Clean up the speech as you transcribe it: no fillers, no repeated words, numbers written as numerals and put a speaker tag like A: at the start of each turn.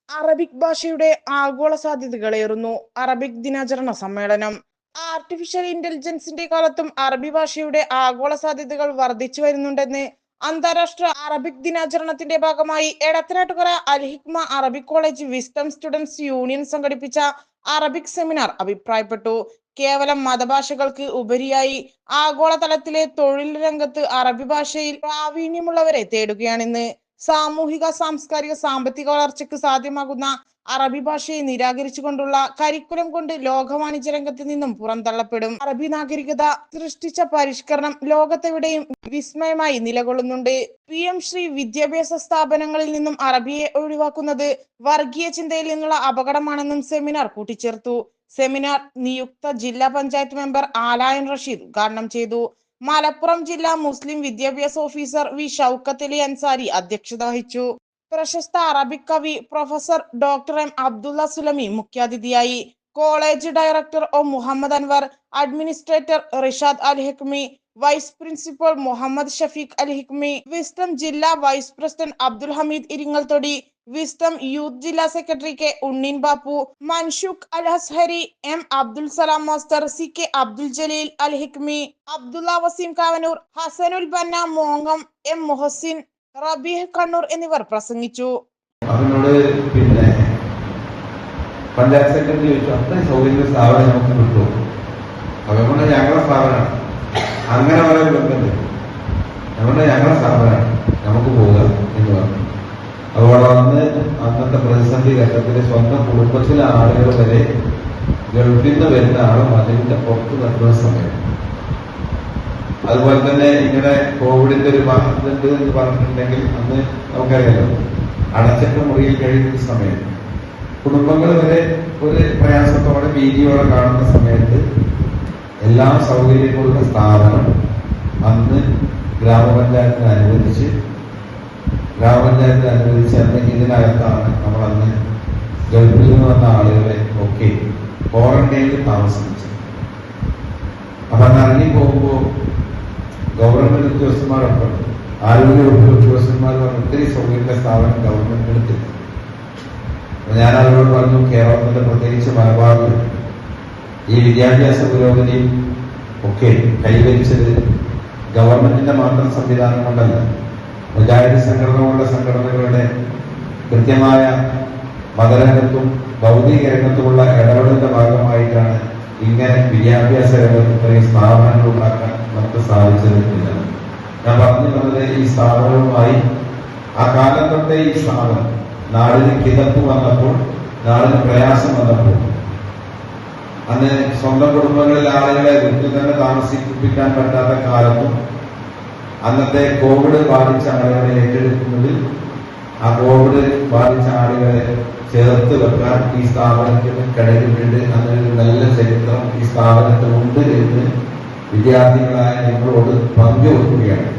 A: Arabic ഭാഷയുടെ ആഗോള സാധ്യതകളേറുന്നു. Arabic ദിനാചരണ സമ്മേളനം. ആർട്ടിഫിഷ്യൽ ഇന്റലിജൻസിന്റെ കാലത്തും അറബി ഭാഷയുടെ ആഗോള സാധ്യതകൾ വർദ്ധിച്ചു വരുന്നുണ്ടെന്ന് അന്താരാഷ്ട്ര അറബിക് ദിനാചരണത്തിന്റെ ഭാഗമായി Edathanattukara Al Hikma Arabic College Wisdom Students Union സംഘടിപ്പിച്ച അറബിക് സെമിനാർ അഭിപ്രായപ്പെട്ടു. കേവലം മതഭാഷകൾക്ക് ഉപരിയായി ആഗോളതലത്തിലെ തൊഴിൽ രംഗത്ത് അറബി ഭാഷയിൽ പ്രാവീണ്യമുള്ളവരെ തേടുകയാണെന്ന്. സാമൂഹിക, സാംസ്കാരിക, സാമ്പത്തിക വളർച്ചയ്ക്ക് സാധ്യമാകുന്ന അറബി ഭാഷയെ നിരാകരിച്ചുകൊണ്ടുള്ള കരിക്കുലം കൊണ്ട് ലോക വാണിജ്യ രംഗത്ത് നിന്നും പുറന്തള്ളപ്പെടും. അറബി നാഗരികത സൃഷ്ടിച്ച പരിഷ്കരണം ലോകത്തെവിടെയും വിസ്മയമായി നിലകൊള്ളുന്നുണ്ട്. PM ശ്രീ വിദ്യാഭ്യാസ സ്ഥാപനങ്ങളിൽ നിന്നും അറബിയെ ഒഴിവാക്കുന്നത് വർഗീയ ചിന്തയിൽ നിന്നുള്ള അപകടമാണെന്നും സെമിനാർ കൂട്ടിച്ചേർത്തു. സെമിനാർ നിയുക്ത ജില്ലാ പഞ്ചായത്ത് മെമ്പർ ആലായൻ റഷീദ് ഉദ്ഘാടനം ചെയ്തു. മലപ്പുറം ജില്ലാ മുസ്ലിം വിദ്യാഭ്യാസ ഓഫീസർ വി ഷൗക്കത്ത് അലി അൻസാരി അധ്യക്ഷത വഹിച്ചു. പ്രശസ്ത അറബിക് കവി professor doctor M Abdulla Sulami മുഖ്യാതിഥിയായി. College director O Muhammad Anwar, administrator Rishad Al Hikmi, vice principal Muhammad Shafeeq Al Hikmi, Wisdom ജില്ലാ vice president Abdul Hameed Iringalthodi, Wisdom Youth ജില്ലാ secretary K Unneen Bappu, Manshookh Al Hazhari, M Abdul Salam master, CK Abdul Jaleel Al Hikmi, Abdulla Waseem Kavanoor, Hasanul Banna മോങ്ങം, M Muhsin, Rabeeh Kannur എന്നിവർ പ്രസംഗിച്ചു.
B: അതിനോട് പഞ്ചായത്ത് സെക്രട്ടറി ചോദിച്ചു, അത്രയും സൗകര്യ സ്ഥാപനം നമുക്ക് കിട്ടും. അതുകൊണ്ട് ഞങ്ങളുടെ സ്ഥാപനമാണ്, അങ്ങനെ വളരെ ബന്ധമുണ്ട്, അതുകൊണ്ട് ഞങ്ങളുടെ സ്ഥാപനമാണ്, നമുക്ക് പോകാം എന്ന് പറഞ്ഞു. അതുപോലെ അന്നത്തെ പ്രതിസന്ധി ഘട്ടത്തിൽ സ്വന്തം കുടുംബത്തിലെ ആളുകൾ വരെ ഗൾഫിൽ നിന്ന് വരുന്ന ആളും അതിന്റെ പുറത്ത് നിർത്തുന്ന സമയം. അതുപോലെ തന്നെ ഇങ്ങനെ കോവിഡിന്റെ ഒരു മാസത്തുണ്ട് എന്ന് പറഞ്ഞിട്ടുണ്ടെങ്കിൽ അന്ന് നമുക്കറിയാലോ, അടച്ചിട്ട മുറിയിൽ കഴിയുന്ന സമയം കുടുംബങ്ങൾ വരെ ഒരു പ്രയാസത്തോടെ ഭീതിയോടെ കാണുന്ന സമയത്ത് എല്ലാ സൗകര്യങ്ങളുള്ള സ്ഥാപനം അന്ന് ഗ്രാമപഞ്ചായത്തിന് അനുവദിച്ച് അന്ന് ഇതിനകത്താണ് നമ്മളന്ന് ഗൾഫിൽ നിന്ന് വന്ന ആളുകളെ ഒക്കെ ക്വാറന്റൈനിൽ താമസിപ്പിച്ചത്. അപ്പൊ അന്ന് ഇറങ്ങി പോകുമ്പോൾ ഗവൺമെന്റ് ഉദ്യോഗസ്ഥന്മാരൊക്കെ ആരോഗ്യ വകുപ്പ് ഉദ്യോഗസ്ഥന്മാർ പറഞ്ഞ ഒത്തിരി സൗകര്യ സ്ഥാപനം ഗവൺമെന്റ് എടുത്തില്ല. ഞാൻ അവരോട് പറഞ്ഞു, കേരളത്തിന്റെ പ്രത്യേകിച്ച് മലബാറിൽ ഈ വിദ്യാഭ്യാസ പുരോഗതിയും ഒക്കെ കൈവരിച്ചത് ഗവൺമെന്റിന്റെ മാത്രം സംവിധാനം കൊണ്ടല്ല, മുജാഹിദ് സംഘടനകളുടെ കൃത്യമായ മതരംഗത്തും ഭൗതിക രംഗത്തുമുള്ള ഇടപെടലിന്റെ ഭാഗമായിട്ടാണ് ഇങ്ങനെ വിദ്യാഭ്യാസ രംഗത്ത് ഇത്രയും സ്ഥാപനങ്ങൾ ഉണ്ടാക്കാൻ നമുക്ക് സാധിച്ചതില്ല. ഞാൻ പറഞ്ഞു വന്നത്, ഈ സ്ഥാപനവുമായി ആ കാലം തൊട്ടേ ഈ സ്ഥാപനം നാടിന് കിതപ്പ് വന്നപ്പോൾ, നാടിന് പ്രയാസം വന്നപ്പോൾ, അന്ന് സ്വന്തം കുടുംബങ്ങളിൽ ആളുകളെ വീട്ടിൽ തന്നെ താമസിപ്പിക്കാൻ പറ്റാത്ത കാലത്തും അന്നത്തെ കോവിഡ് ബാധിച്ച ആളുകളെ ഏറ്റെടുക്കുന്നതിൽ ആ കോവിഡ് ബാധിച്ച ആളുകളെ ചേർത്ത് വെക്കാൻ ഈ സ്ഥാപനത്തിന് കഴിഞ്ഞിട്ടുണ്ട്. അങ്ങനൊരു നല്ല ചരിത്രം ഈ സ്ഥാപനത്തിനുണ്ട് എന്ന് വിദ്യാർത്ഥികളായ നിങ്ങളോട് പങ്കുവെക്കുകയാണ്.